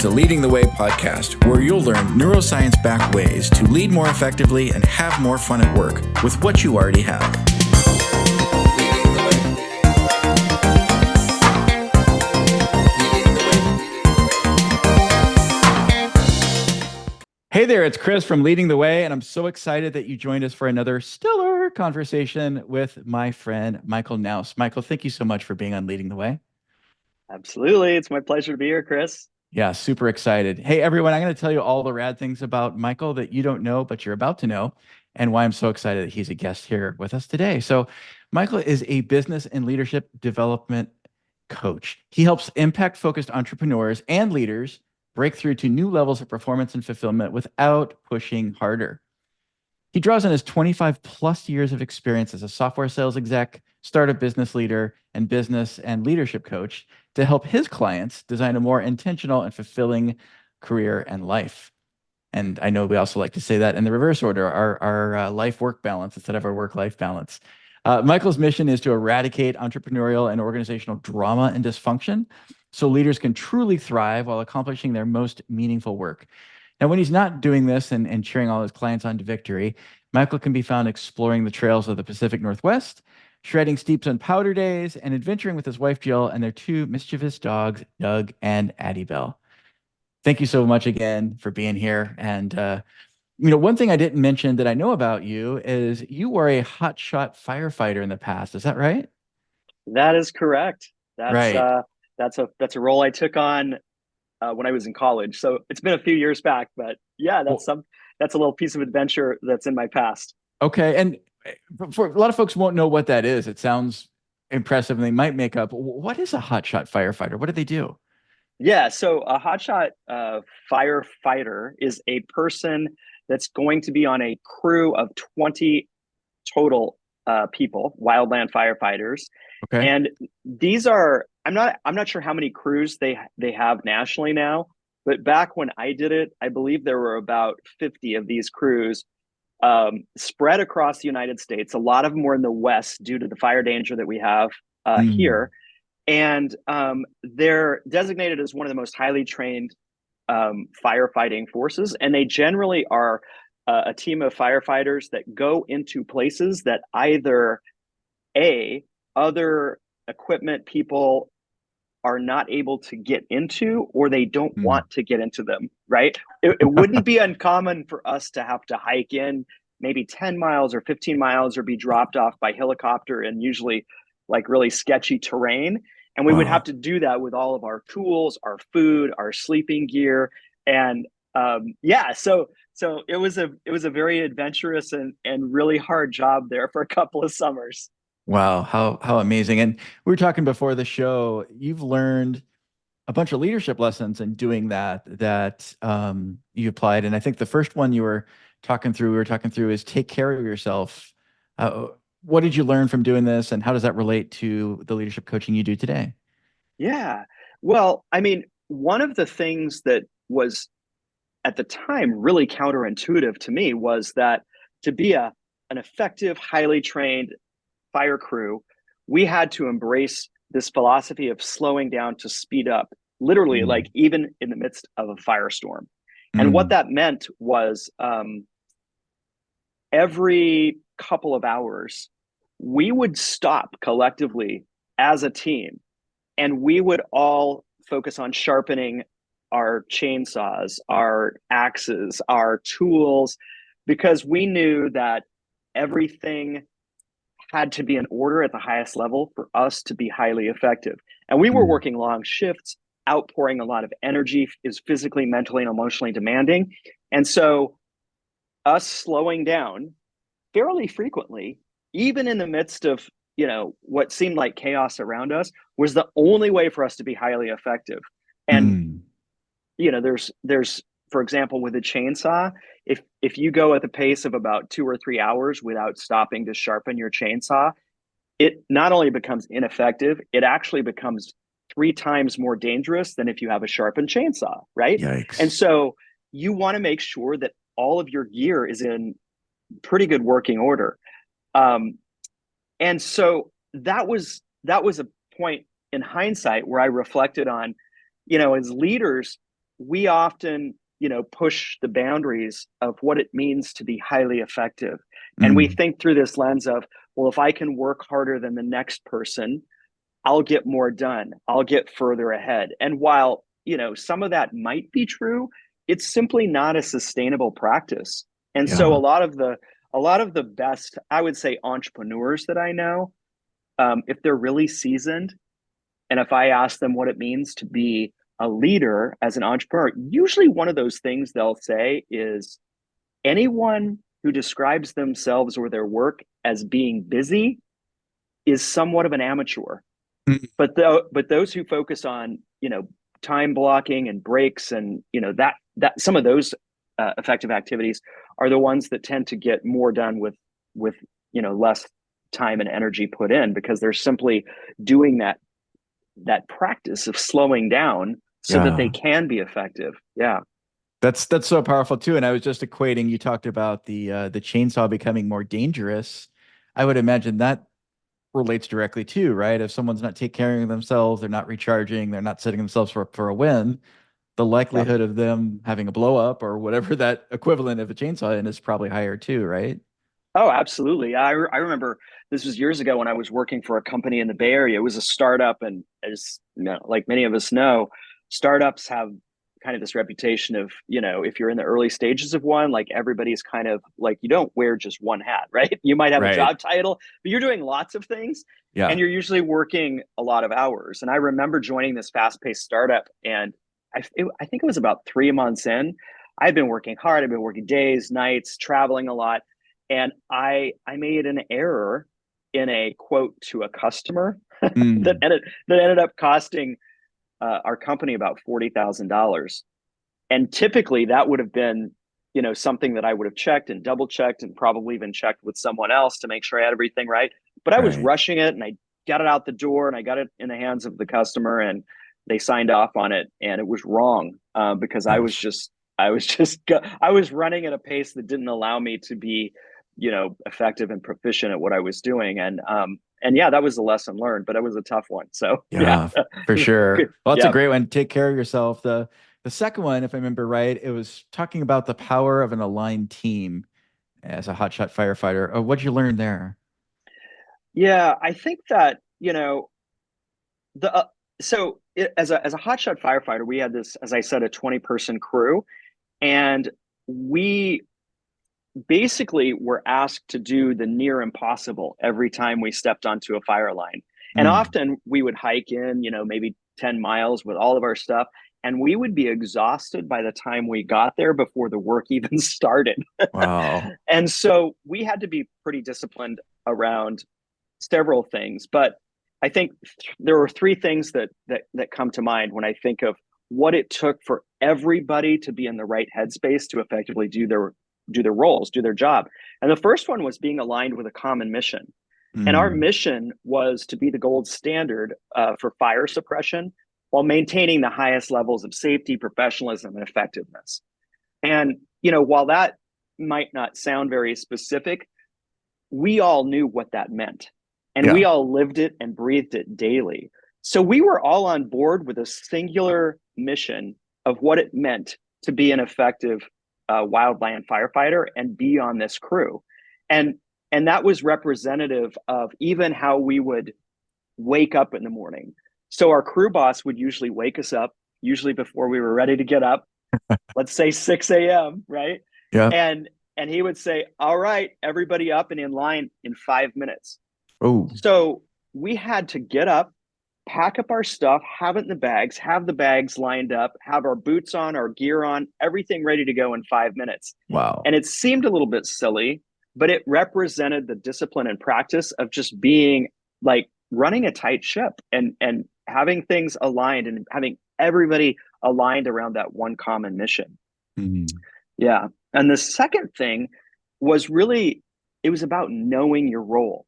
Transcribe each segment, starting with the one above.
to Leading the Way podcast, where you'll learn neuroscience-backed ways to lead more effectively and have more fun at work with what you already have. Hey there, it's Chris from Leading the Way, and I'm so excited that you joined us for another stellar conversation with my friend, Michael Knouse. Michael, thank you so much for being on Leading the Way. Absolutely. It's my pleasure to be here, Chris. Yeah, super excited. Hey, everyone, I'm going to tell you all the rad things about Michael that you don't know, but you're about to know, and why I'm so excited that he's a guest here with us today. So, Michael is a business and leadership development coach. He helps impact-focused entrepreneurs and leaders break through to new levels of performance and fulfillment without pushing harder. He draws on his 25 plus years of experience as a software sales exec, startup business leader, and business and leadership coach to help his clients design a more intentional and fulfilling career and life. And I know we also like to say that in the reverse order, our life-work balance instead of our work-life balance. Michael's mission is to eradicate entrepreneurial and organizational drama and dysfunction so leaders can truly thrive while accomplishing their most meaningful work. Now, when he's not doing this and cheering all his clients on to victory, Michael can be found exploring the trails of the Pacific Northwest, shredding steeps on powder days, and adventuring with his wife, Jill, and their two mischievous dogs, Doug and Addie Bell. Thank you so much again for being here. And, one thing I didn't mention that I know about you is you were a hotshot firefighter in the past. Is that right? That is correct. Right. That's a role I took on when I was in college. So it's been a few years back, but yeah, Well, that's a little piece of adventure that's in my past. okay. And for a lot of folks won't know what that is. It sounds impressive and they might make up. What is a hotshot firefighter? What do they do? Yeah, so a hotshot firefighter is a person that's going to be on a crew of 20 total people, wildland firefighters, Okay. and these are I'm not sure how many crews they have nationally now, but back when I did it, I believe there were about 50 of these crews spread across the United States. A lot of them were in the West due to the fire danger that we have Mm. here, and they're designated as one of the most highly trained firefighting forces, and they generally are a team of firefighters that go into places that either a other equipment people are not able to get into, or they don't Mm. want to get into them, right? It wouldn't be uncommon for us to have to hike in maybe 10 miles or 15 miles or be dropped off by helicopter and usually like really sketchy terrain. And we would have Wow. to do that with all of our tools, our food, our sleeping gear. And yeah, so it was a very adventurous and really hard job there for a couple of summers. Wow. How amazing. And we were talking before the show, you've learned a bunch of leadership lessons in doing that you applied. And I think the first one we were talking through is take care of yourself. Uh, what did you learn from doing this, and how does that relate to the leadership coaching you do today? Yeah. Well, I mean, one of the things that was at the time really counterintuitive to me was that to be an effective, highly trained fire crew, we had to embrace this philosophy of slowing down to speed up, literally, like Mm. even in the midst of a firestorm. And what Mm. that meant was every couple of hours, we would stop collectively as a team and we would all focus on sharpening our chainsaws, our axes, our tools, because we knew that everything had to be in order at the highest level for us to be highly effective. And we were Mm. working long shifts, outpouring a lot of energy, is physically, mentally, and emotionally demanding. And so, us slowing down fairly frequently, even in the midst of what seemed like chaos around us, was the only way for us to be highly effective. And Mm. there's for example with a chainsaw, if you go at the pace of about 2 or 3 hours without stopping to sharpen your chainsaw, it not only becomes ineffective, it actually becomes 3 times more dangerous than if you have a sharpened chainsaw, right? And Yikes. so you want to make sure that all of your gear is in pretty good working order. Um, and so that was a point in hindsight where I reflected on, as leaders, we often, push the boundaries of what it means to be highly effective. And we Mm, think through this lens of, well, if I can work harder than the next person, I'll get more done. I'll get further ahead. And while, some of that might be true, it's simply not a sustainable practice. And so yeah. a lot of the best, I would say, entrepreneurs that I know, if they're really seasoned, and if I ask them what it means to be a leader as an entrepreneur, usually one of those things they'll say is anyone who describes themselves or their work as being busy is somewhat of an amateur. Mm, But those who focus on, time blocking and breaks and, that some of those effective activities are the ones that tend to get more done with less time and energy put in, because they're simply doing that practice of slowing down so that they yeah. can be effective. Yeah. That's so powerful too. And I was just equating, you talked about the chainsaw becoming more dangerous. I would imagine that relates directly too, right? If someone's not taking care of themselves, they're not recharging, they're not setting themselves for a win, the Yep. likelihood of them having a blow up or whatever that equivalent of a chainsaw in is probably higher too, right? Oh, absolutely. I remember this was years ago when I was working for a company in the Bay Area. It was a startup, and as like many of us know, startups have kind of this reputation of, if you're in the early stages of one, like everybody's kind of like, you don't wear just one hat, right? You might have a Right. job title, but you're doing lots of things, and Yeah. you're usually working a lot of hours. And I remember joining this fast-paced startup, and I think it was about 3 months in. I've been working hard. I've been working days, nights, traveling a lot, and I made an error in a quote to a customer that Mm, ended up costing our company about $40,000. And typically that would have been, something that I would have checked and double checked and probably even checked with someone else to make sure I had everything right. But I was right. rushing it, and I got it out the door, and I got it in the hands of the customer, and they signed off on it, and it was wrong, because Nice. I was running at a pace that didn't allow me to be, effective and proficient at what I was doing. And yeah, that was a lesson learned, but it was a tough one. So yeah. Yeah, for sure. Well, that's a Yeah. great one. Take care of yourself. The second one, if I remember right, it was talking about the power of an aligned team as a hotshot firefighter. Oh, what'd you learn there? Yeah, I think that, the so as a hotshot firefighter, we had this, as I said, a 20-person crew, and we basically were asked to do the near impossible every time we stepped onto a fire line. And Mm, often we would hike in, maybe 10 miles with all of our stuff, and we would be exhausted by the time we got there before the work even started. wow. And so we had to be pretty disciplined around several things, but I think there were three things that come to mind when I think of what it took for everybody to be in the right headspace to effectively do their roles, do their job. And the first one was being aligned with a common mission. And our Mm, mission was to be the gold standard for fire suppression while maintaining the highest levels of safety, professionalism, and effectiveness. And while that might not sound very specific, we all knew what that meant. And we yeah. all lived it and breathed it daily. So we were all on board with a singular mission of what it meant to be an effective wildland firefighter and be on this crew. And and that was representative of even how we would wake up in the morning. So our crew boss would usually wake us up, usually before we were ready to get up, let's say 6 a.m., right? Yeah. And he would say, all right, everybody up and in line in 5 minutes. Oh, So we had to get up, pack up our stuff, have it in the bags, have the bags lined up, have our boots on, our gear on, everything ready to go in 5 minutes. wow. And it seemed a little bit silly, but it represented the discipline and practice of just being like running a tight ship and having things aligned and having everybody aligned around that one common mission. Mm, Yeah. And the second thing was really, it was about knowing your role.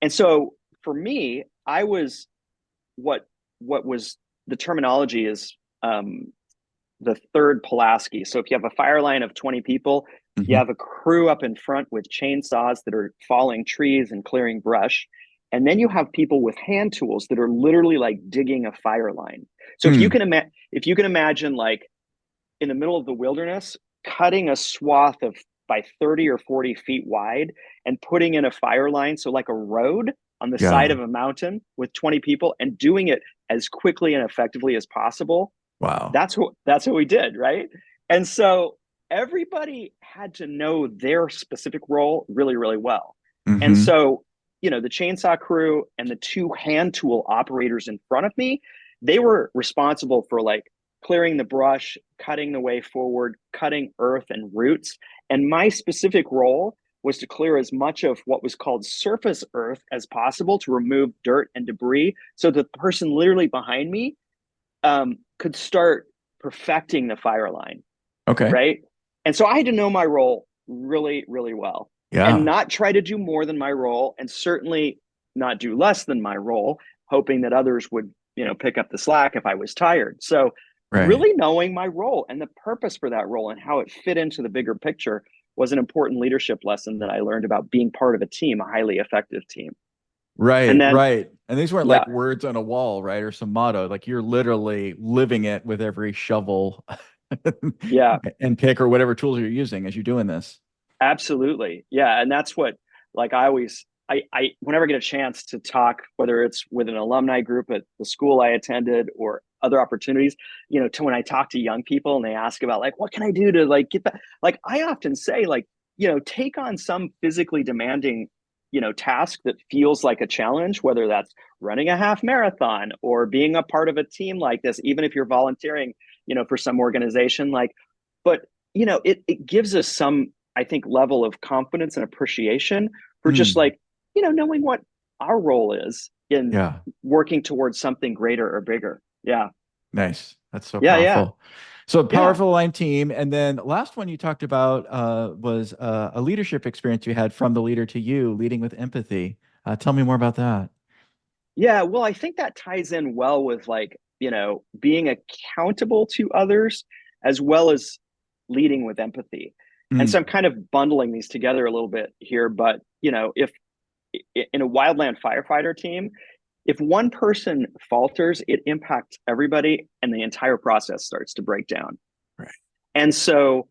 And so for me, I was what was the terminology is the third Pulaski. So if you have a fire line of 20 people, you mhm, have a crew up in front with chainsaws that are falling trees and clearing brush. And then you have people with hand tools that are literally like digging a fire line. So if you mm, can imagine like in the middle of the wilderness, cutting a swath of by 30 or 40 feet wide and putting in a fire line. So, like a road on the side Yeah. of a mountain with 20 people and doing it as quickly and effectively as possible. Wow. That's what we did, right? And so everybody had to know their specific role really, really well. And Mm-hmm. so, the chainsaw crew and the two hand tool operators in front of me, they were responsible for like clearing the brush, cutting the way forward, cutting earth and roots. And my specific role was to clear as much of what was called surface earth as possible to remove dirt and debris. So the person literally behind me could start perfecting the fire line, Okay. right? And so I had to know my role really, really well and Yeah. not try to do more than my role and certainly not do less than my role, hoping that others would, pick up the slack if I was tired. So Right. really knowing my role and the purpose for that role and how it fit into the bigger picture was an important leadership lesson that I learned about being part of a team, a highly effective team. And Right, then, right. And these weren't yeah, like words on a wall, right? Or some motto. Like you're literally living it with every shovel yeah, and pick or whatever tools you're using as you're doing this. absolutely. Yeah. And that's what, like, whenever I get a chance to talk, whether it's with an alumni group at the school I attended or other opportunities, to when I talk to young people and they ask about, like, what can I do to, like, get that? Like, I often say, like, take on some physically demanding, task that feels like a challenge, whether that's running a half marathon or being a part of a team like this, even if you're volunteering, for some organization, like, but, it gives us some, I think, level of confidence and appreciation for just Mm, like, knowing what our role is in yeah, working towards something greater or bigger. Yeah. nice. That's so Yeah. Yeah. powerful. So Yeah. powerful aligned team. And then last one you talked about was a leadership experience you had from the leader to you, leading with empathy. Tell me more about that. Yeah. Well, I think that ties in well with like, being accountable to others as well as leading with empathy. And so I'm Mm, kind of bundling these together a little bit here. But, if in a wildland firefighter team, if one person falters, it impacts everybody and the entire process starts to break down. right. And so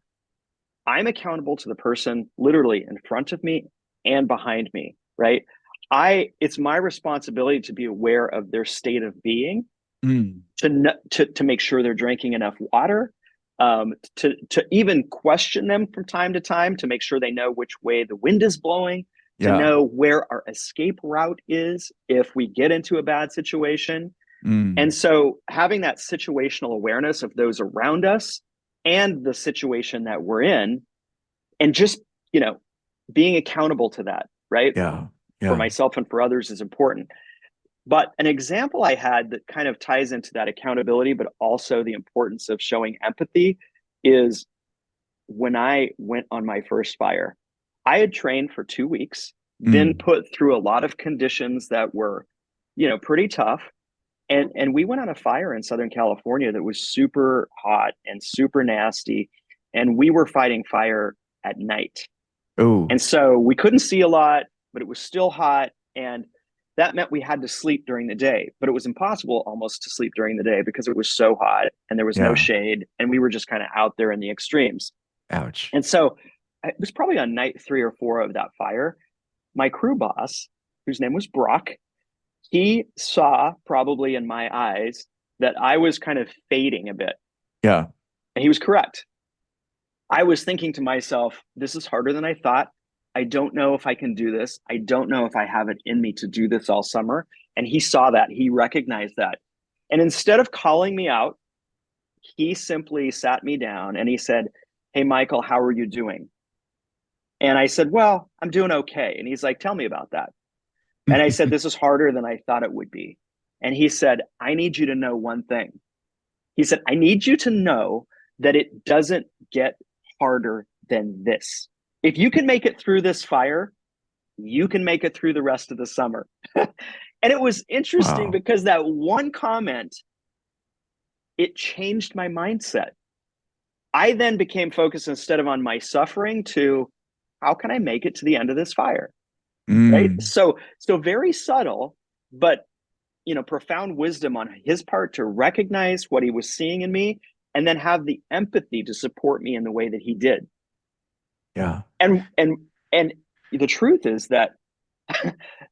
I'm accountable to the person literally in front of me and behind me, right? It's my responsibility to be aware of their state of being, Mm, to make sure they're drinking enough water, to even question them from time to time to make sure they know which way the wind is blowing, to yeah. know where our escape route is if we get into a bad situation. And Mm, so having that situational awareness of those around us and the situation that we're in, and just, you know, being accountable to that, right? yeah. For Yeah. myself and for others is important. But an example I had that kind of ties into that accountability, but also the importance of showing empathy is when I went on my first fire. I had trained for 2 weeks, been Mm, put through a lot of conditions that were, pretty tough. And we went on a fire in Southern California that was super hot and super nasty. And we were fighting fire at night. oh, And so we couldn't see a lot, but it was still hot. And that meant we had to sleep during the day, but it was impossible almost to sleep during the day because it was so hot and there was no yeah. shade. And we were just kind of out there in the extremes. Ouch. And so it was probably on night 3 or 4 of that fire. My crew boss, whose name was Brock, he saw probably in my eyes that I was kind of fading a bit. Yeah. And he was correct. I was thinking to myself, this is harder than I thought. I don't know if I can do this. I don't know if I have it in me to do this all summer. And he saw that. He recognized that. And instead of calling me out, he simply sat me down and he said, "Hey, Michael, how are you doing?" And I said, "Well, I'm doing okay." And he's like, "Tell me about that." And I said, "This is harder than I thought it would be." And he said, "I need you to know one thing." He said, "I need you to know that it doesn't get harder than this. If you can make it through this fire, you can make it through the rest of the summer." And it was interesting Wow. because that one comment, it changed my mindset. I then became focused instead of on my suffering to how can I make it to the end of this fire? Right. Mm, So very subtle, but profound wisdom on his part to recognize what he was seeing in me and then have the empathy to support me in the way that he did. Yeah. And the truth is that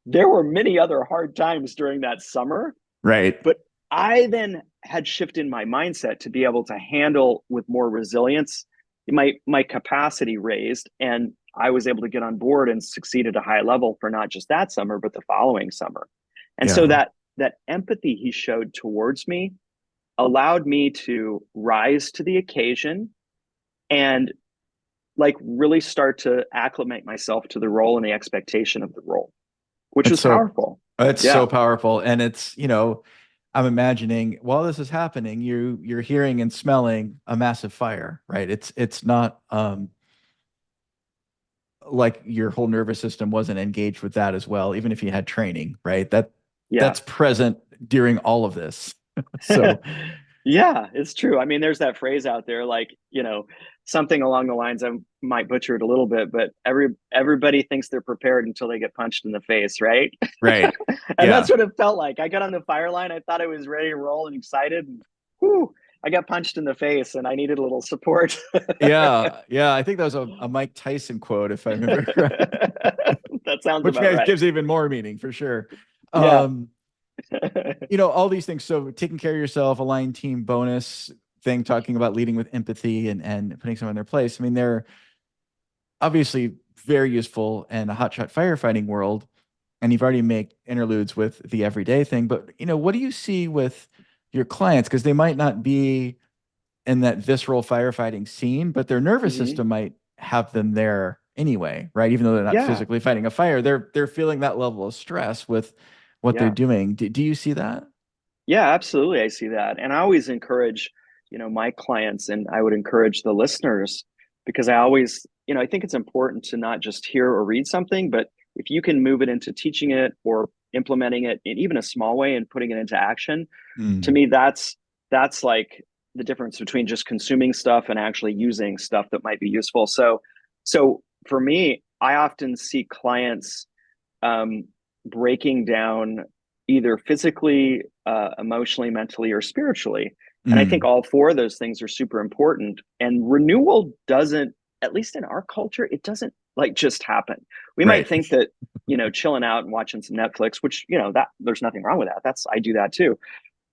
there were many other hard times during that summer, Right. but I then had shifted my mindset to be able to handle with more resilience. My capacity raised, and I was able to get on board and succeed at a high level for not just that summer, but the following summer. And so Yeah. that empathy he showed towards me allowed me to rise to the occasion and like really start to acclimate myself to the role and the expectation of the role, which It's was so powerful. it's Yeah. so powerful. And it's, I'm imagining while this is happening, you're hearing and smelling a massive fire, right? It's not like your whole nervous system wasn't engaged with that as well, even if you had training, right? Yeah. That's present during all of this. So Yeah, it's true. I mean, there's that phrase out there, like, something along the lines, I might butcher it a little bit, but everybody thinks they're prepared until they get punched in the face, right? right. And that's Yeah. what it felt like. I got on the fire line, I thought I was ready to roll and excited, and whew, I got punched in the face and I needed a little support. Yeah. Yeah. I think that was a Mike Tyson quote, if I remember correctly, That sounds which about right. gives even more meaning for sure. Yeah. Um, all these things. So taking care of yourself, aligned team bonus thing, talking about leading with empathy and putting someone in their place. I mean, they're obviously very useful in a hotshot firefighting world. And you've already made interludes with the everyday thing, but what do you see with your clients? Because they might not be in that visceral firefighting scene, but their nervous Hmm. system might have them there anyway, right? Even though they're not Yeah. physically fighting a fire, they're feeling that level of stress with what they're Yeah. doing. Do you see that? Yeah, absolutely. I see that. And I always encourage, my clients, and I would encourage the listeners, because I always, I think it's important to not just hear or read something, but if you can move it into teaching it or implementing it in even a small way and putting it into action, to Mm, me, that's like the difference between just consuming stuff and actually using stuff that might be useful. So for me, I often see clients um, breaking down either physically, emotionally, mentally, or spiritually. And I think mm, all four of those things are super important. And renewal doesn't, at least in our culture, it doesn't like just happen. We might right. think that, chilling out and watching some Netflix, which, that there's nothing wrong with that. I do that too.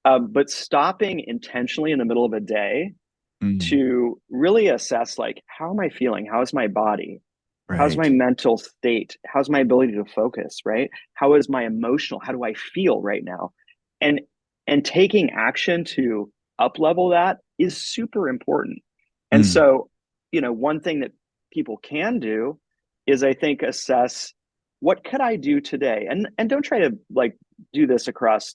But stopping intentionally in the middle of a day Mm, to really assess, like, how am I feeling? How's my body? How's my right. mental state? How's my ability to focus, right? How is my emotional? How do I feel right now? And and taking action to up level that is super important. And Mm, so, one thing that people can do is, I think, assess, what could I do today? And don't try to like do this across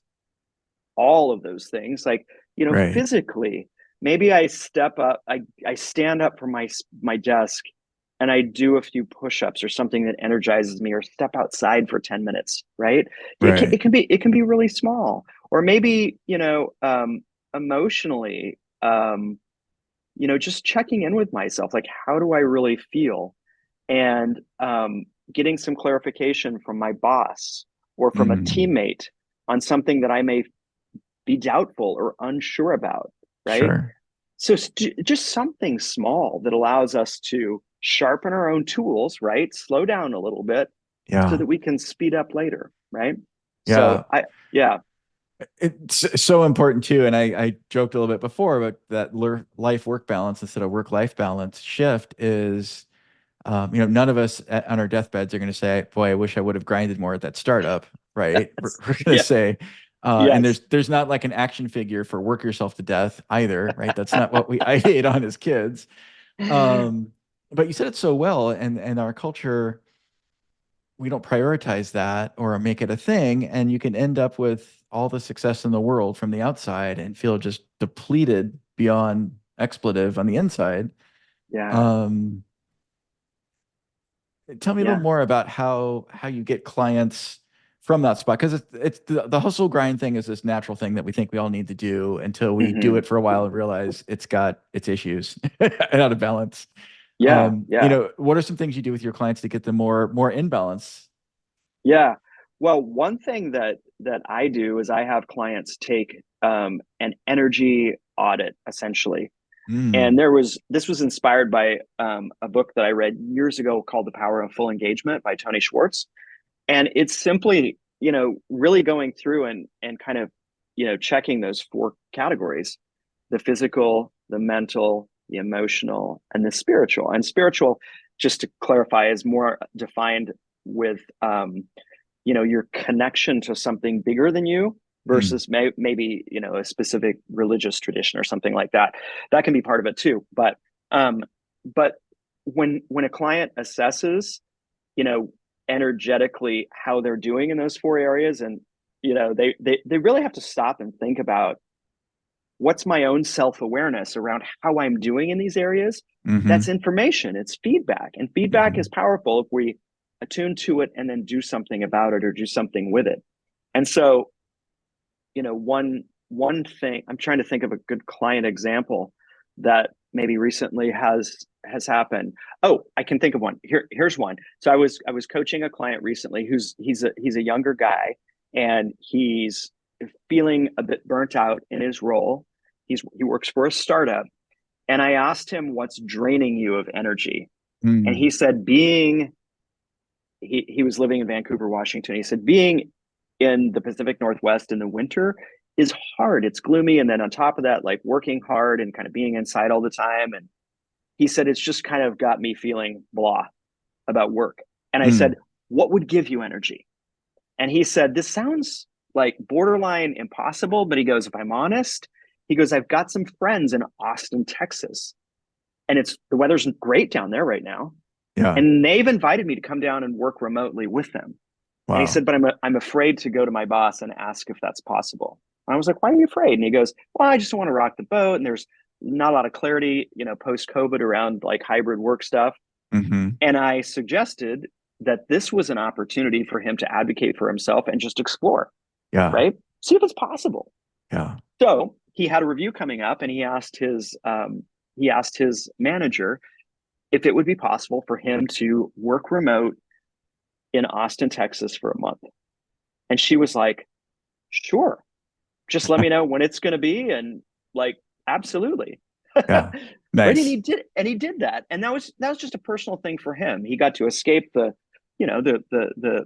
all of those things. Like, right. physically, maybe I step up, I stand up from my desk and I do a few push-ups or something that energizes me, or step outside for 10 minutes, right? Right. It can be really small. Or maybe, emotionally, just checking in with myself, like, how do I really feel? And getting some clarification from my boss or from a Mm, teammate on something that I may be doubtful or unsure about, right? sure. So just something small that allows us to sharpen our own tools, right? Slow down a little bit so Yeah. that we can speed up later, right? Yeah. So yeah. It's so important too. And I joked a little bit before, but that life work balance instead of work life balance shift is, none of us on our deathbeds are going to say, boy, I wish I would have grinded more at that startup. Right. We're going to Yeah. say, and Yes. there's not like an action figure for work yourself to death either. Right. That's not what we ideate on as kids. Um, but you said it so well. And our culture, we don't prioritize that or make it a thing, and you can end up with all the success in the world from the outside and feel just depleted beyond expletive on the inside. Yeah. um Tell me a little Yeah. more about how you get clients from that spot, because it's the hustle grind thing is this natural thing that we think we all need to do until we do Hmm. it for a while and realize it's got its issues and out of balance. Yeah. Yeah. What are some things you do with your clients to get them more in balance? Yeah. Well, one thing that I do is I have clients take an energy audit, essentially. Mm. And this was inspired by a book that I read years ago called The Power of Full Engagement by Tony Schwartz. And it's simply, really going through and kind of, checking those four categories: the physical, the mental, the emotional, and the spiritual. And spiritual, just to clarify, is more defined with your connection to something bigger than you Mm. versus maybe a specific religious tradition or something like that. That can be part of it too. Um, but when a client assesses, you know, energetically how they're doing in those four areas, and they really have to stop and think about what's my own self-awareness around how I'm doing in these areas. That's Mm-hmm. information, it's feedback, and feedback Mm-hmm. is powerful if we attune to it and then do something about it or do something with it. And so, one thing, I'm trying to think of a good client example that maybe recently has happened. Oh, I can think of one. Here's one. So I was coaching a client recently he's a younger guy, and he's feeling a bit burnt out in his role. He works for a startup, and I asked him, what's draining you of energy? And Mm. he said, he was living in Vancouver, Washington. He said, being in the Pacific Northwest in the winter is hard. It's gloomy. And then on top of that, like working hard and kind of being inside all the time. And he said, it's just kind of got me feeling blah about work. And I said, Mm. what would give you energy? And he said, this sounds like borderline impossible. But he goes, if I'm honest, he goes, I've got some friends in Austin, Texas, and the weather's great down there right now. Yeah. And they've invited me to come down and work remotely with them. And he Wow. said, but I'm afraid to go to my boss and ask if that's possible. And I was like, why are you afraid? And he goes, well, I just want to rock the boat. And there's not a lot of clarity, post COVID around like hybrid work stuff. Mm-hmm. And I suggested that this was an opportunity for him to advocate for himself and just explore, Yeah. right? See if it's possible. Yeah. So he had a review coming up, and he asked his manager if it would be possible for him to work remote in Austin, Texas for a month. And she was like, sure, just let me know when it's going to be. And like, absolutely. Yeah. Right. Nice. And he did that. And that was just a personal thing for him. He got to escape the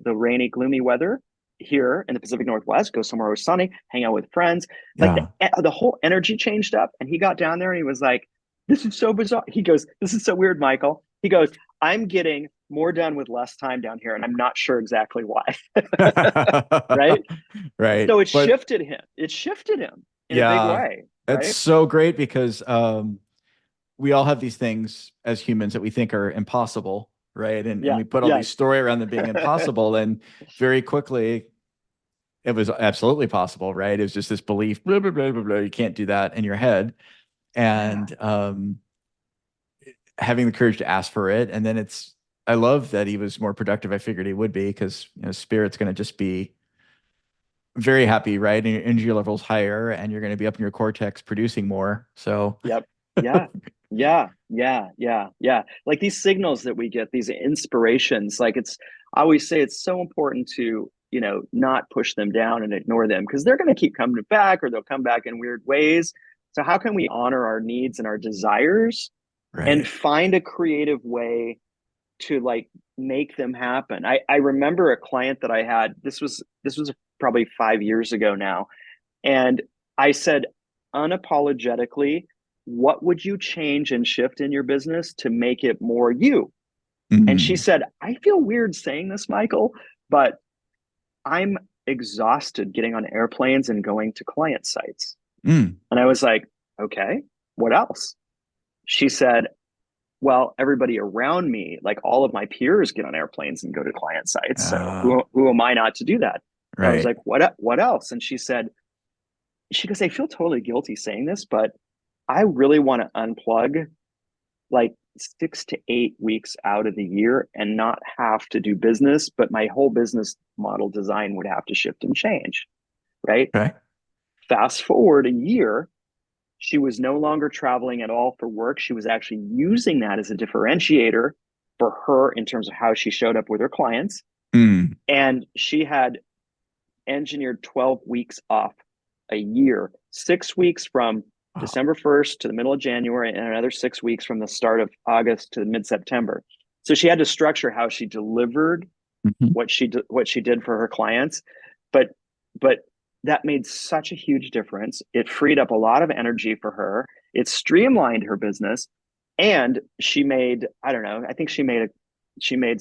rainy, gloomy weather here in the Pacific Northwest, go somewhere with sunny, hang out with friends. Like Yeah. the whole energy changed up. And he got down there and he was like, this is so bizarre. He goes, this is so weird, Michael. He goes, I'm getting more done with less time down here, and I'm not sure exactly why. Right. Right. So it But shifted him. It shifted him in a big yeah, way. that's Right. so great because we all have these things as humans that we think are impossible, right? And Yeah. we put all these Yes. story around them being impossible, and very quickly it was absolutely possible, right? It was just this belief, blah, blah, blah, blah, blah, you can't do that in your head. Yeah. And having the courage to ask for it. And then I love that he was more productive. I figured he would be because, spirit's going to just be very happy, right? And your energy level's higher and you're going to be up in your cortex producing more. So, Yep. Yeah. Yeah. Yeah. Yeah. Yeah. Like these signals that we get, these inspirations, like I always say it's so important to, not push them down and ignore them because they're going to keep coming back, or they'll come back in weird ways. So how can we honor our needs and our desires and right. find a creative way to like make them happen? I remember a client that I had, this was probably 5 years ago now. And I said, unapologetically, what would you change and shift in your business to make it more you? And she Mm, said, I feel weird saying this, Michael, but I'm exhausted getting on airplanes and going to client sites. mm, And I was like, okay, what else? She said, well, everybody around me, like all of my peers, get on airplanes and go to client sites. So uh, who am I not to do that? And I was right. like, what else? And she goes, I feel totally guilty saying this, but I really want to unplug like 6 to 8 weeks out of the year and not have to do business, but my whole business model design would have to shift and change. Right. Okay. Fast forward a year, she was no longer traveling at all for work. She was actually using that as a differentiator for her in terms of how she showed up with her clients. Mm, And she had engineered 12 weeks off a year, 6 weeks from Wow. December 1st to the middle of January, and another 6 weeks from the start of August to mid-September. So she had to structure how she delivered Mhm. what she did for her clients, but but that made such a huge difference. It freed up a lot of energy for her. It streamlined her business, and she made, I don't know, I think she made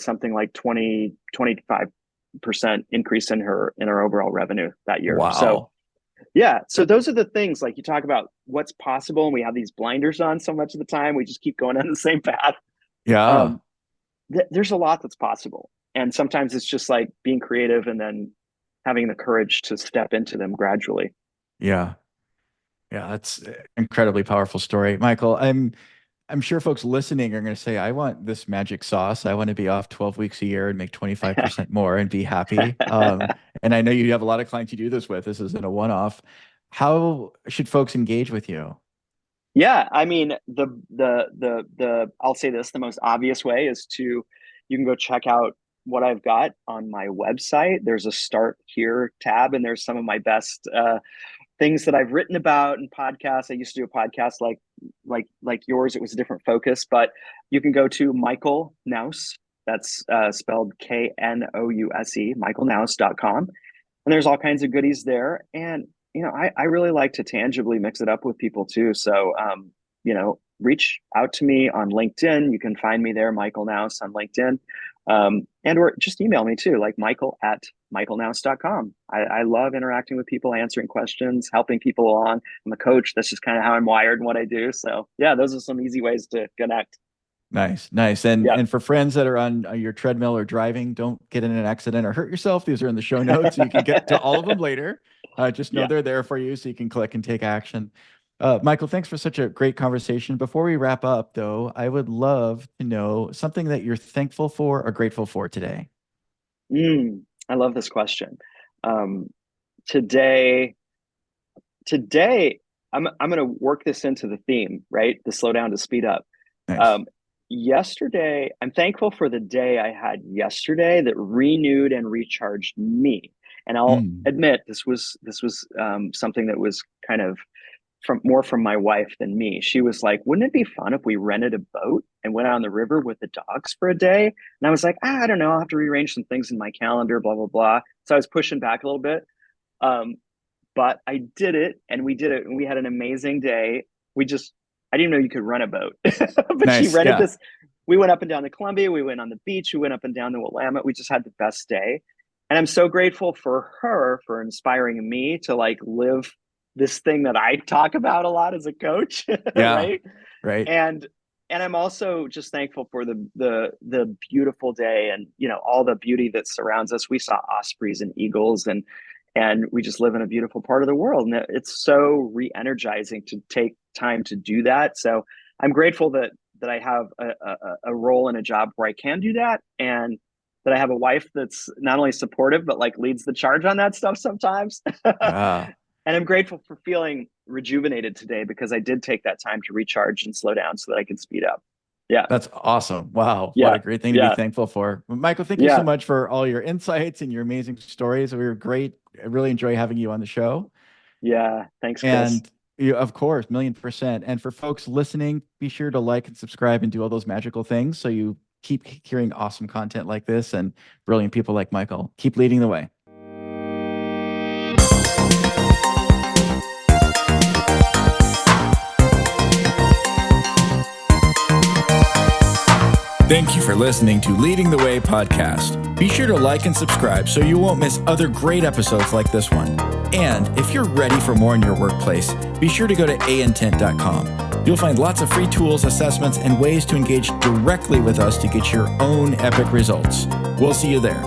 something like 25% increase in her overall revenue that year. So Wow. yeah, so those are the things, like, you talk about what's possible, and we have these blinders on so much of the time. We just keep going on the same path. Yeah. Um, there's a lot that's possible, and sometimes it's just like being creative and then having the courage to step into them gradually. Yeah. Yeah. That's an incredibly powerful story. Michael, I'm sure folks listening are going to say, I want this magic sauce. I want to be off 12 weeks a year and make 25% more and be happy. And I know you have a lot of clients you do this with. This isn't a one-off. How should folks engage with you? Yeah, I mean, the I'll say this, the most obvious way is to, you can go check out what I've got on my website. There's a Start Here tab, and there's some of my best things that I've written about in podcasts. I used to do a podcast like yours. It was a different focus, but you can go to Michael Knouse. That's spelled Knouse, michaelknouse.com. And there's all kinds of goodies there. And, I really like to tangibly mix it up with people too. So, reach out to me on LinkedIn. You can find me there, Michael Knouse on LinkedIn. Or just email me too, like michael@michaelknouse.com. I love interacting with people, answering questions, helping people along. I'm a coach. That's just kind of how I'm wired and what I do. So yeah, those are some easy ways to connect. Nice, nice. And Yeah. and for friends that are on your treadmill or driving, don't get in an accident or hurt yourself. These are in the show notes. You can get to all of them later. Just know Yeah. they're there for you, so you can click and take action. Michael, thanks for such a great conversation. Before we wrap up, though, I would love to know something that you're thankful for or grateful for today. I love this question. Um, today, today, I'm going to work this into the theme, right? The slow down to speed up. Nice. Um, Yesterday, I'm thankful for the day I had yesterday that renewed and recharged me. And I'll Mm. admit, this was something that was kind of from my wife than me. She was like, "Wouldn't it be fun if we rented a boat and went out on the river with the dogs for a day?" And I was like, "I don't know. I'll have to rearrange some things in my calendar, blah blah blah." So I was pushing back a little bit. Um, but I did it, and we did it, and we had an amazing day. I didn't know you could rent a boat, but she Nice. rented Yeah. this. We went up and down the Columbia. We went on the beach. We went up and down the Willamette. We just had the best day. And I'm so grateful for her for inspiring me to like live this thing that I talk about a lot as a coach, Yeah. right? Right. And I'm also just thankful for the beautiful day, and all the beauty that surrounds us. We saw ospreys and eagles, and we just live in a beautiful part of the world, and it's so re-energizing to take time to do that. So I'm grateful that I have a role in a job where I can do that, and that I have a wife that's not only supportive but like leads the charge on that stuff sometimes. Yeah. And I'm grateful for feeling rejuvenated today because I did take that time to recharge and slow down so that I could speed up. Yeah. That's awesome. Wow. What Yeah. a great thing to be Yeah. thankful for. Well, Michael, thank you so Yeah. much for all your insights and your amazing stories. We were great. I really enjoy having you on the show. Yeah. Thanks, Chris. And you, of course, 1,000,000%. And for folks listening, be sure to like and subscribe and do all those magical things so you keep hearing awesome content like this and brilliant people like Michael. Keep leading the way. Thank you for listening to Leading the Way podcast. Be sure to like and subscribe so you won't miss other great episodes like this one. And if you're ready for more in your workplace, be sure to go to aintent.com. You'll find lots of free tools, assessments, and ways to engage directly with us to get your own epic results. We'll see you there.